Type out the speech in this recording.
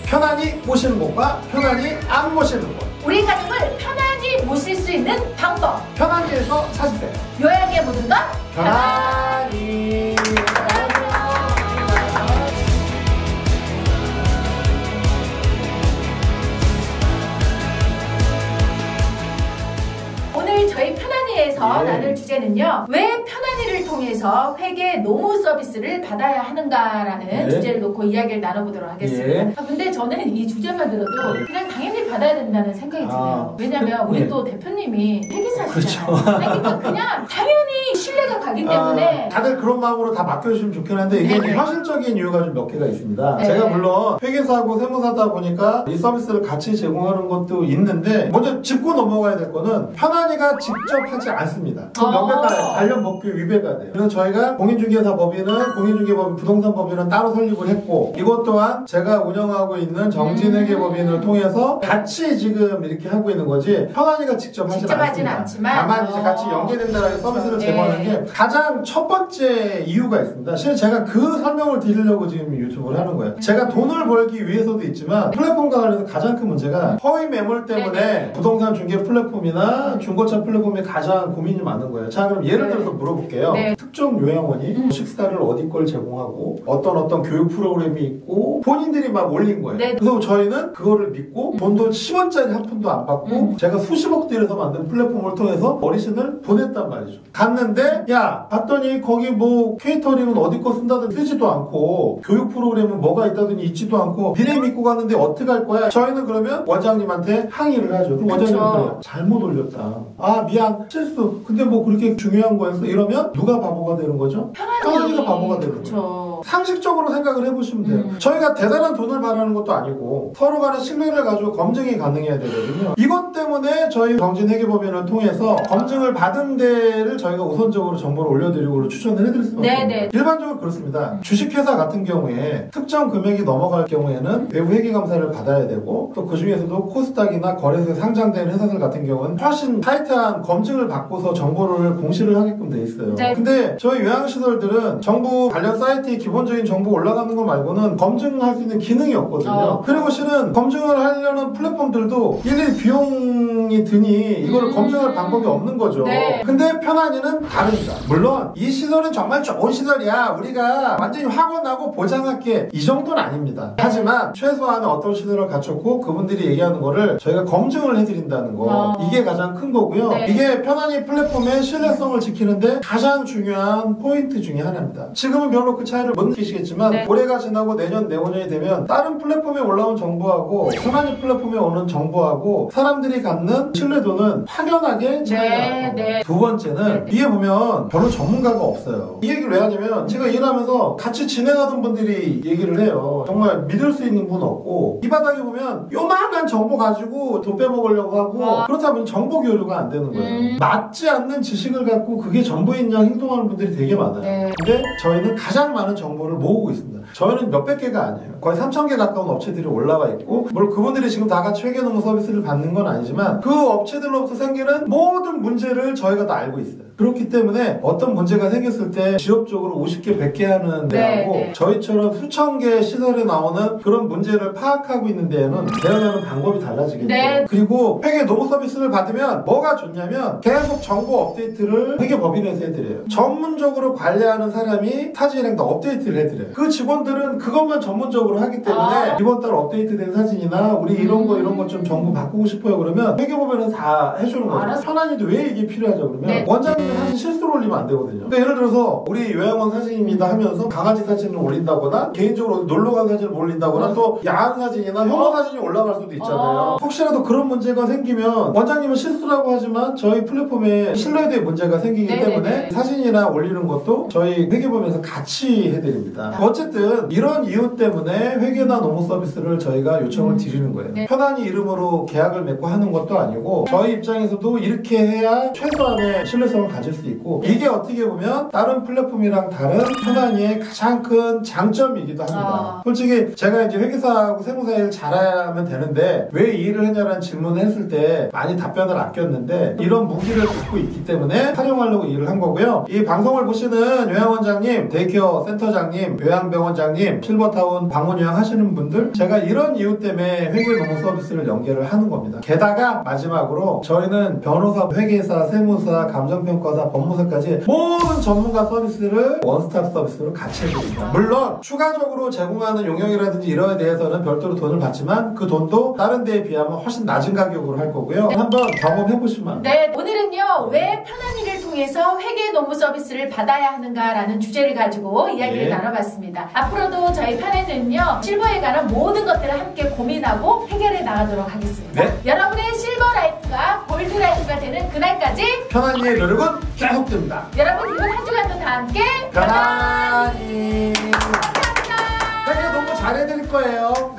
편안히 모시는 곳과 편안히 안 모시는 곳. 우리 가족을 편안히 모실 수 있는 방법. 편안히에서 찾으세요. 요양의 모든 것 편안히. 오늘 저희 편안히에서 예. 나눌 주제는요. 왜 편안히를 통해서 회계 노무 서비스를 받아야 하는가라는 예. 주제를 놓고 이야기를 나눠보도록 하겠습니다. 예. 근데 저는 이 주제만 들어도 그냥 당연히 받아야 된다는 생각이 드네요. 왜냐면 우리 예. 또 대표님이 회계사시잖아요. 그렇죠. 그러니까 그냥 당연히 신뢰가 가기 때문에 다들 그런 마음으로 다 맡겨주시면 좋긴 한데 이게 네네. 현실적인 이유가 좀 몇 개가 있습니다. 네. 제가 물론 회계사고 세무사다 보니까 이 서비스를 같이 제공하는 것도 있는데 먼저 짚고 넘어가야 될 거는 편안히가 직접 하지 않습니다. 그 명백한 관련 법규 위배가 돼요. 그래서 저희가 공인중개사 법인은 공인중개법인 부동산 법인은 따로 설립을 했고 이것 또한 제가 운영하고 있는 정진회계법인을 통해서 같이 지금 이렇게 하고 있는 거지 편안히가 직접 하진 않습니다. 다만 이제 같이 연계된다라는 서비스를 제공하는 게 가장 첫 번째 이유가 있습니다. 실은 제가 그 설명을 드리려고 지금 유튜브를 하는 거예요. 제가 돈을 벌기 위해서도 있지만 플랫폼과 관련해서 가장 큰 문제가 허위 매물 때문에 부동산 중개 플랫폼이나 중고차 플랫폼에 가장 고민이 많은 거예요. 자, 그럼 예를 들어서 물어볼게요. 네. 특정 요양원이 식사를 어디 걸 제공하고 어떤 교육 프로그램이 있고 본인들이 막 올린 거예요. 네. 그래서 저희는 그거를 믿고 돈도 10원짜리 한 푼도 안 받고 제가 수십억 들여서 만든 플랫폼을 통해서 어르신을 보냈단 말이죠. 갔는데 야 봤더니 거기 뭐 케이터링은 어디 거 쓴다든지 쓰지도 않고 교육 프로그램은 뭐가 있다더니 있지도 않고 미래 믿고 갔는데 어떻게 할 거야? 저희는 그러면 원장님한테 항의를 하죠. 그럼 원장님은 그래요. 잘못 올렸다. 아 미안 실수. 근데 뭐 그렇게 중요한 거였어? 이러면 누가 바보가 되는 거죠? 편안히가 바보가 되는 거죠. 상식적으로 생각을 해보시면 돼요. 저희가 대단한 돈을 바라는 것도 아니고 서로 간의 신뢰를 가지고 검증이 가능해야 되거든요. 이것 때문에 저희 정진회계법인을 통해서 검증을 받은 데를 저희가 우선적으로 정보를 올려드리고 추천을 해드릴 수밖에 없습니다. 일반적으로 그렇습니다. 주식회사 같은 경우에 특정 금액이 넘어갈 경우에는 외부 회계감사를 받아야 되고 또 그 중에서도 코스닥이나 거래소에 상장된 회사들 같은 경우는 훨씬 타이트한 검증을 받고서 정보를 공시를 하게끔 돼 있어요. 네. 근데 저희 요양시설들은 정부 관련 사이트에 기본적인 정보 올라가는 거 말고는 검증할 수 있는 기능이 없거든요. 그리고 실은 검증을 하려는 플랫폼들도 일일이 비용이 드니 이거를 검증할 방법이 없는 거죠. 네. 근데 편안히는 다릅니다. 물론 이 시설은 정말 좋은 시설이야. 우리가 완전히 확언하고 보장할게. 이 정도는 아닙니다. 하지만 최소한의 어떤 시설을 갖췄고 그분들이 얘기하는 거를 저희가 검증을 해드린다는 거. 이게 가장 큰 거고요. 네. 이게 편안히 플랫폼의 신뢰성을 지키는데 가장 중요한 포인트 중에 하나입니다. 지금은 별로 그 차이를 못 느끼시겠지만 네. 올해가 지나고 내년, 내후년이 되면 다른 플랫폼에 올라온 정보하고 편안히 플랫폼에 오는 정보하고 사람들이 갖는 신뢰도는 확연하게 차이가 납니다. 네. 두 번째는 이게 보면 별로 전문가가 없어요. 이 얘기를 왜 하냐면 제가 일하면서 같이 진행하던 분들이 얘기를 해요. 정말 믿을 수 있는 분 없고 이 바닥에 보면 요만한 정보 가지고 돈 빼먹으려고 하고 그렇다 보니 정보 교류가 안 되는 거예요. 맞지 않는 지식을 갖고 그게 전부인 양 행동하는 분들이 되게 많아요. 근데 저희는 가장 많은 정보를 모으고 있습니다. 저희는 몇백 개가 아니에요. 거의 3,000개 가까운 업체들이 올라와 있고 물론 그분들이 지금 다 같이 회계노무 서비스를 받는 건 아니지만 그 업체들로부터 생기는 모든 문제를 저희가 다 알고 있어요. 그렇기 때문에 어떤 문제가 생겼을 때 지역적으로 50개, 100개 하는 데하고 저희처럼 수천 개 시설에 나오는 그런 문제를 파악하고 있는 데에는 대응하는 방법이 달라지겠죠. 그리고 회계 노무 서비스를 받으면 뭐가 좋냐면 계속 정보 업데이트를 회계법인에서 해드려요. 전문적으로 관리하는 사람이 사진이랑 다 업데이트를 해드려요. 그 직원들은 그것만 전문적으로 하기 때문에 이번 달 업데이트된 사진이나 우리 이런 거 좀 정보 바꾸고 싶어요 그러면 회계법인은 다 해주는 거죠. 편안히도 왜 이게 필요하죠 그러면 원장님이 사진 실수로 올리면 안 되거든요. 그러니까 예를 들어서 우리 요양원 사진입니다 하면서 강아지 사진을 올린다거나 개인적으로 놀러간 사진을 올린다거나 또 야한 사진이나 혐오 사진이 올라갈 수도 있잖아요. 혹시라도 그런 문제가 생기면 원장님은 실수라고 하지만 저희 플랫폼에 신뢰도에 문제가 생기기 때문에 사진이나 올리는 것도 저희 회계법인에서 같이 해드립니다. 어쨌든 이런 이유 때문에 회계나 노무 서비스를 저희가 요청을 드리는 거예요. 편안히 이름으로 계약을 맺고 하는 것도 아니고 저희 입장에서도 이렇게 해야 최소한의 신뢰성을 가질 수 있고 이게 어떻게 보면 다른 플랫폼이랑 다른 편안히의 가장 큰 장점이기도 합니다. 솔직히 제가 이제 회계사하고 세무사 일 잘하면 되는데 왜 이 일을 했냐라는 질문을 했을 때 많이 답변을 아꼈는데 이런 무기를 갖고 있기 때문에 활용하려고 일을 한 거고요. 이 방송을 보시는 요양원장님, 데이케어 센터장 센터장님, 요양병원장님, 실버타운 방문 요양하시는 분들, 제가 이런 이유 때문에 회계 노무 서비스를 연계를 하는 겁니다. 게다가 마지막으로 저희는 변호사, 회계사, 세무사, 감정평가사, 법무사까지 모든 전문가 서비스를 원스톱 서비스로 같이 해드립니다. 물론 추가적으로 제공하는 용역이라든지 이런 대해서는 별도로 돈을 받지만 그 돈도 다른 데에 비하면 훨씬 낮은 가격으로 할 거고요. 한번 경험해보시면 합니다. 네, 오늘은요, 왜 편한 일을 통해서 회계 노무 서비스를 받아야 하는가라는 주제를 가지고 이야기를 나눠봤습니다. 앞으로도 저희 편에는요, 실버에 관한 모든 것들을 함께 고민하고 해결해 나가도록 하겠습니다. 네. 여러분의 실버 라이프가 골드 라이프가 되는 그날까지 편한 일의 노력은 계속됩니다. 여러분 이번 한 주간도 다 함께 편안히. 감사합니다. 회계 너무 잘해드릴 거예요.